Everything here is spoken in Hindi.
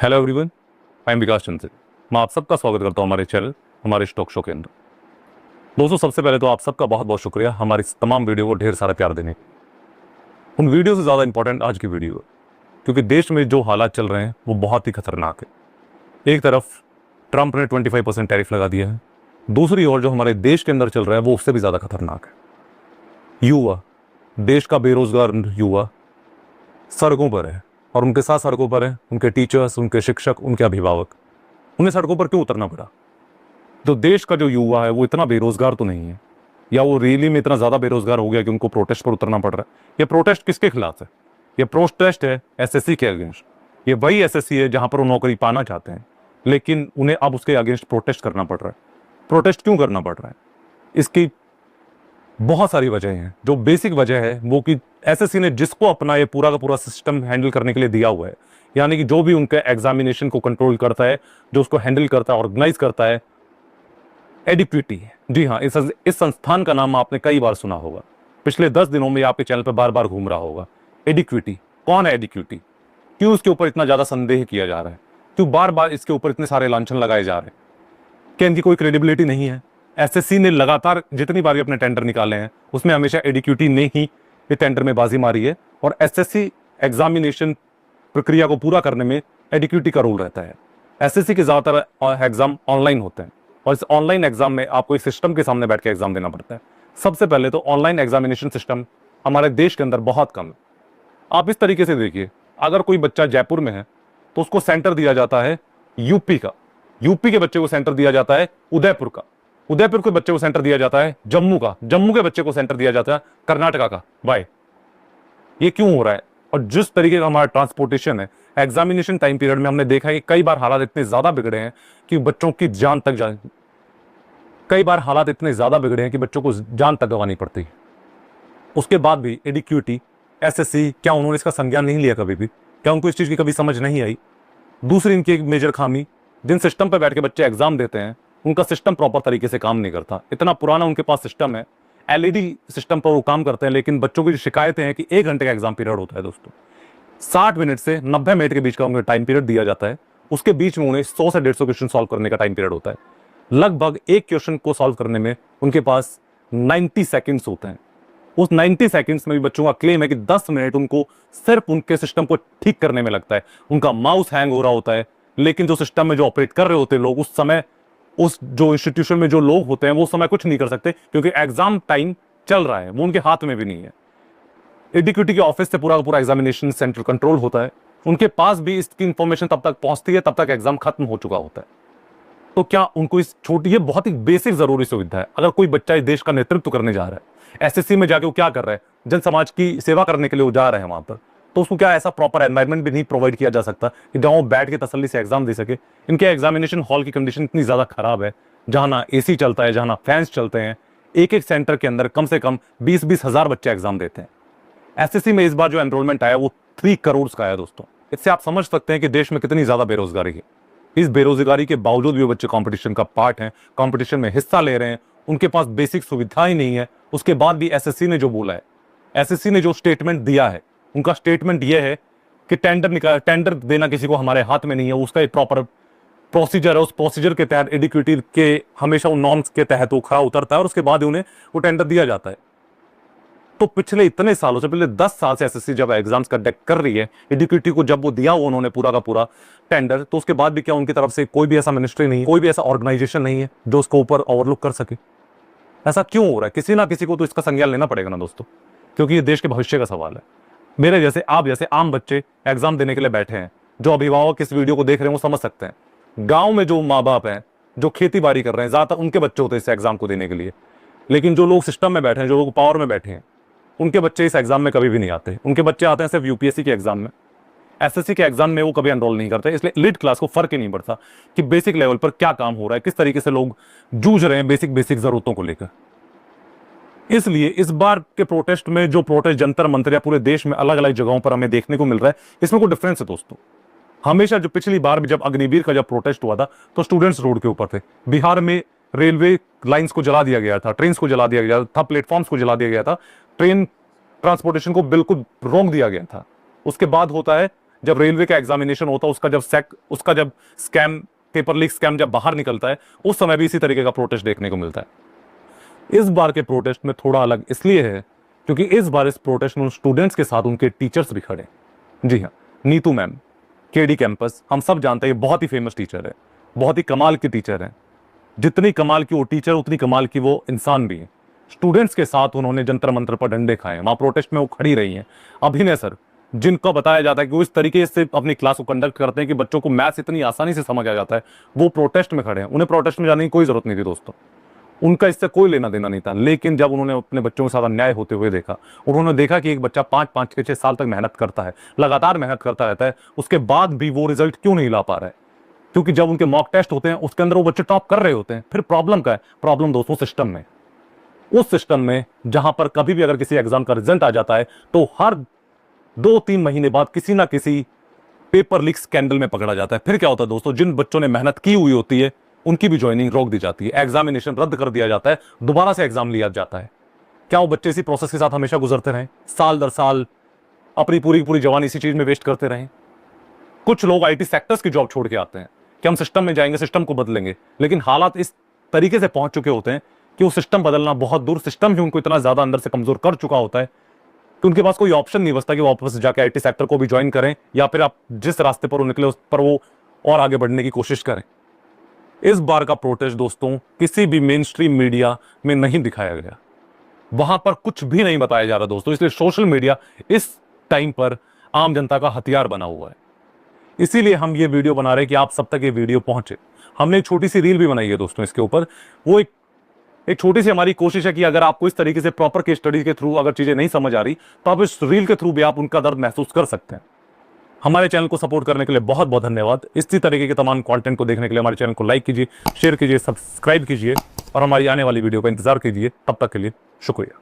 हेलो एवरीवन, आई एम विकास चंद्र। मैं आप सबका स्वागत करता हूं हमारे चैनल, हमारे स्टॉक शो के अंदर। दोस्तों, सबसे पहले तो आप सबका बहुत बहुत शुक्रिया हमारी इस तमाम वीडियो को ढेर सारा प्यार देने के। उन वीडियो से ज़्यादा इंपॉर्टेंट आज की वीडियो है, क्योंकि देश में जो हालात चल रहे हैं वो बहुत ही खतरनाक है। एक तरफ ट्रंप ने 25% टैरिफ लगा दिया है, दूसरी ओर जो हमारे देश के अंदर चल रहा है वो उससे भी ज़्यादा खतरनाक है। युवा, देश का बेरोजगार युवा सड़कों पर है, और उनके साथ सड़कों पर है उनके टीचर्स, उनके शिक्षक, उनके अभिभावक। उन्हें सड़कों पर क्यों उतरना पड़ा? तो देश का जो युवा है वो इतना बेरोजगार तो नहीं है, या वो रैली में इतना ज्यादा बेरोजगार हो गया कि उनको प्रोटेस्ट पर उतरना पड़ रहा है। ये प्रोटेस्ट किसके खिलाफ है? ये प्रोटेस्ट है एसएससी के अगेंस्ट। ये वही एसएससी है जहां पर वो नौकरी पाना चाहते हैं, लेकिन उन्हें अब उसके अगेंस्ट प्रोटेस्ट करना पड़ रहा है। प्रोटेस्ट क्यों करना पड़ रहा है? इसकी बहुत सारी वजह हैं। जो बेसिक वजह है वो कि एसएससी ने जिसको अपना ये पूरा का पूरा सिस्टम हैंडल करने के लिए दिया हुआ है, यानी कि जो भी उनके एग्जामिनेशन को कंट्रोल करता है, जो उसको हैंडल करता है, ऑर्गेनाइज करता है, एडिक्विटी। जी हाँ, इस संस्थान का नाम आपने कई बार सुना होगा, पिछले 10 दिनों में आपके चैनल पर बार बार घूम रहा होगा। एडिक्विटी कौन है? एडिक्विटी क्यों इसके ऊपर इतना ज्यादा संदेह किया जा रहा है? क्यों बार बार इसके ऊपर इतने सारे लांछन लगाए जा रहे हैं? क्या इनकी कोई क्रेडिबिलिटी नहीं है? एसएससी ने लगातार जितनी बार भी अपने टेंडर निकाले हैं उसमें हमेशा एडिक्विटी ने ही ये टेंडर में बाजी मारी है, और एसएससी एग्जामिनेशन प्रक्रिया को पूरा करने में एडिक्विटी का रोल रहता है। एसएससी के ज्यादातर एग्जाम ऑनलाइन होते हैं, और इस ऑनलाइन एग्जाम में आपको इस सिस्टम के सामने बैठ के एग्जाम देना पड़ता है। सबसे पहले तो ऑनलाइन एग्जामिनेशन सिस्टम हमारे देश के अंदर बहुत कम है। आप इस तरीके से देखिए, अगर कोई बच्चा जयपुर में है तो उसको सेंटर दिया जाता है यूपी का, यूपी के बच्चे को सेंटर दिया जाता है उदयपुर का, उदयपुर के बच्चे को सेंटर दिया जाता है जम्मू का, जम्मू के बच्चे को सेंटर दिया जाता है कर्नाटका का। वाई? ये क्यों हो रहा है? और जिस तरीके का हमारा ट्रांसपोर्टेशन है एग्जामिनेशन टाइम पीरियड में, हमने देखा है कि कई बार हालात इतने ज्यादा बिगड़े हैं कि बच्चों की जान तक जा कई बार हालात इतने ज्यादा बिगड़े हैं कि बच्चों को जान तक गंवानी पड़ती है। उसके बाद भी एडिक्विटी, एसएससी, क्या उन्होंने इसका संज्ञान नहीं लिया कभी भी? क्या उनको इस चीज की कभी समझ नहीं आई? दूसरी इनकी एक मेजर खामी, जिन सिस्टम पर बैठ के बच्चे एग्जाम देते हैं उनका सिस्टम प्रॉपर तरीके से काम नहीं करता। इतना पुराना उनके पास सिस्टम है, एलईडी सिस्टम पर वो काम करते हैं, लेकिन बच्चों की जो शिकायतें हैं कि 1 घंटे का एग्जाम पीरियड होता है दोस्तों, 60 मिनट से 90 मिनट के बीच का उन्हें टाइम पीरियड दिया जाता है। उसके बीच में उन्हें 100 से 150 क्वेश्चन सॉल्व करने का टाइम पीरियड होता है। लगभग एक क्वेश्चन को सॉल्व करने में उनके पास 90 सेकेंड्स होते हैं। उस 90 सेकंड्स में भी बच्चों का क्लेम है कि 10 मिनट उनको सिर्फ उनके सिस्टम को ठीक करने में लगता है। उनका माउस हैंग हो रहा होता है, लेकिन जो सिस्टम में जो ऑपरेट कर रहे होते हैं लोग, उस समय उस जो इंस्टीट्यूशन में जो लोग होते हैं वो समय कुछ नहीं कर सकते, क्योंकि एग्जाम टाइम चल रहा है, वो उनके हाथ में भी नहीं है। एडिक्विटी के ऑफिस से पूरा का पूरा एग्जामिनेशन सेंटर कंट्रोल होता है, उनके पास भी इसकी इंफॉर्मेशन तब तक पहुंचती है तब तक एग्जाम खत्म हो चुका होता है। तो क्या उनको इस छोटी, ये बहुत ही बेसिक जरूरी सुविधा है। अगर कोई बच्चा इस देश का नेतृत्व करने जा रहा है, एसएससी में जाके वो क्या कर रहा है, जन समाज की सेवा करने के लिए वो जा रहे हैं वहां पर, तो उसको क्या ऐसा प्रॉपर एनवायरनमेंट भी नहीं प्रोवाइड किया जा सकता कि जहां वो बैठ के तसल्ली से एग्जाम दे सके? इनके एग्जामिनेशन हॉल की कंडीशन इतनी ज्यादा खराब है, जहां ना एसी चलता है, जहां ना फैंस चलते हैं। एक एक सेंटर के अंदर कम से कम 20-20 हजार बच्चे एग्जाम देते हैं। एसएससी में इस बार जो एनरोलमेंट आया वो 3 करोड़ का आया दोस्तों। इससे आप समझ सकते हैं कि देश में कितनी ज्यादा बेरोजगारी है। इस बेरोजगारी के बावजूद भी वो बच्चे कंपटीशन का पार्ट हैं, कंपटीशन में हिस्सा ले रहे हैं, उनके पास बेसिक सुविधाएं नहीं है। उसके बाद भी एसएससी ने जो बोला है, एसएससी ने जो स्टेटमेंट दिया है, उनका स्टेटमेंट यह है कि टेंडर देना किसी को हमारे हाथ में नहीं है, उसका एक प्रॉपर प्रोसीजर है, उस प्रोसीजर के तहत एडिक्विटी के हमेशा उन नॉर्म्स के तहत वो खड़ा उतरता है, और उसके बाद उन्हें वो टेंडर दिया जाता है। तो पिछले इतने सालों से, पिछले 10 साल से एसएससी जब एग्जाम्स कंडक्ट कर रही है, एडिक्विटी को जब वो दिया वो उन्होंने पूरा का पूरा टेंडर, तो उसके बाद भी क्या उनकी तरफ से कोई भी ऐसा मिनिस्ट्री नहीं है, कोई भी ऐसा ऑर्गेनाइजेशन नहीं है जो उसको ऊपर ओवरलुक कर सके? ऐसा क्यों हो रहा है? किसी ना किसी को तो इसका संज्ञान लेना पड़ेगा ना दोस्तों, क्योंकि ये देश के भविष्य का सवाल है। मेरे जैसे, आप जैसे आम बच्चे एग्जाम देने के लिए बैठे हैं, जो अभिभावक इस वीडियो को देख रहे हैं वो समझ सकते हैं। गांव में जो माँ बाप हैं, जो खेती बाड़ी कर रहे हैं, ज्यादातर उनके बच्चे होते हैं इस एग्जाम को देने के लिए। लेकिन जो लोग सिस्टम में बैठे हैं, जो लोग पावर में बैठे हैं, उनके बच्चे इस एग्जाम में कभी भी नहीं आते। उनके बच्चे आते हैं सिर्फ यूपीएससी के एग्जाम में, एसएससी के एग्जाम में वो कभी एनरोल नहीं करते। इसलिए एलीट क्लास को फर्क ही नहीं पड़ता कि बेसिक लेवल पर क्या काम हो रहा है, किस तरीके से लोग जूझ रहे हैं बेसिक जरूरतों को लेकर। इसलिए इस बार के प्रोटेस्ट में जो प्रोटेस्ट जंतर मंतर या पूरे देश में अलग अलग जगहों पर हमें देखने को मिल रहा है, इसमें कोई डिफरेंस है दोस्तों। हमेशा जो पिछली बार भी जब अग्निवीर का जब प्रोटेस्ट हुआ था तो स्टूडेंट्स रोड के ऊपर थे। बिहार में रेलवे लाइंस को जला दिया गया था, ट्रेन को जला दिया गया था, प्लेटफॉर्म्स को जला दिया गया था, ट्रेन ट्रांसपोर्टेशन को बिल्कुल रोक दिया गया था। उसके बाद होता है जब रेलवे का एग्जामिनेशन होता है, उसका जब स्कैम, पेपर लीक स्कैम जब बाहर निकलता है, उस समय भी इसी तरीके का प्रोटेस्ट देखने को मिलता है। इस बार के प्रोटेस्ट में थोड़ा अलग इसलिए है क्योंकि इस बार इस प्रोटेस्ट में स्टूडेंट्स के साथ उनके टीचर्स भी खड़े। जी हाँ, नीतू मैम, केडी कैंपस, हम सब जानते हैं बहुत ही फेमस टीचर है, बहुत ही कमाल की टीचर है। जितनी कमाल की वो टीचर, उतनी कमाल की वो इंसान भी है। स्टूडेंट्स के साथ उन्होंने जंतर मंतर पर डंडे खाए, वहां प्रोटेस्ट में वो खड़ी रही हैं। अभिनय सर, जिनको बताया जाता है कि वो इस तरीके से अपनी क्लास को कंडक्ट करते हैं कि बच्चों को मैथ्स इतनी आसानी से समझ आ जाता है, वो प्रोटेस्ट में खड़े हैं। उन्हें प्रोटेस्ट में जाने की कोई जरूरत नहीं थी दोस्तों, उनका इससे कोई लेना देना नहीं था। लेकिन जब उन्होंने अपने बच्चों के साथ अन्याय होते हुए देखा, उन्होंने देखा कि एक बच्चा 5-5, 6-6 साल तक मेहनत करता है, लगातार मेहनत करता रहता है, उसके बाद भी वो रिजल्ट क्यों नहीं ला पा रहा है, क्योंकि जब उनके मॉक टेस्ट होते हैं उसके अंदर वो बच्चे टॉप कर रहे होते हैं। फिर प्रॉब्लम क्या है? प्रॉब्लम दोस्तों सिस्टम में, उस सिस्टम में जहां पर कभी भी अगर किसी एग्जाम का रिजल्ट आ जाता है तो हर 2-3 महीने बाद किसी ना किसी पेपर लीक स्कैंडल में पकड़ा जाता है। फिर क्या होता है दोस्तों, जिन बच्चों ने मेहनत की हुई होती है उनकी भी ज्वाइनिंग रोक दी जाती है, एग्जामिनेशन रद्द कर दिया जाता है, दोबारा से एग्जाम लिया जाता है। क्या वो बच्चे इसी प्रोसेस के साथ हमेशा गुजरते रहे, साल दर साल अपनी पूरी पूरी जवानी इसी चीज में वेस्ट करते रहे? कुछ लोग आईटी सेक्टर्स की जॉब छोड़ के आते हैं कि हम सिस्टम में जाएंगे, सिस्टम को बदलेंगे, लेकिन हालात इस तरीके से पहुंच चुके होते हैं कि वो सिस्टम बदलना बहुत दूर, सिस्टम ही उनको इतना ज्यादा अंदर से कमजोर कर चुका होता है कि उनके पास कोई ऑप्शन नहीं बचता कि वो वापस जाके आईटी सेक्टर को भी ज्वाइन करें, या फिर आप जिस रास्ते पर वो निकले उस पर वो और आगे बढ़ने की कोशिश करें। इस बार का प्रोटेस्ट दोस्तों किसी भी मेन स्ट्रीम मीडिया में नहीं दिखाया गया, वहां पर कुछ भी नहीं बताया जा रहा दोस्तों, इसलिए सोशल मीडिया इस टाइम पर आम जनता का हथियार बना हुआ है। इसीलिए हम ये वीडियो बना रहे हैं कि आप सब तक ये वीडियो पहुंचे। हमने एक छोटी सी रील भी बनाई है दोस्तों इसके ऊपर। वो एक छोटी सी हमारी कोशिश है कि अगर आपको इस तरीके से प्रॉपर केस स्टडी के थ्रू अगर चीजें नहीं समझ आ रही तो आप इस रील के थ्रू भी आप उनका दर्द महसूस कर सकते हैं। हमारे चैनल को सपोर्ट करने के लिए बहुत बहुत धन्यवाद। इसी तरीके के तमाम कंटेंट को देखने के लिए हमारे चैनल को लाइक कीजिए, शेयर कीजिए, सब्सक्राइब कीजिए और हमारी आने वाली वीडियो का इंतजार कीजिए। तब तक के लिए शुक्रिया।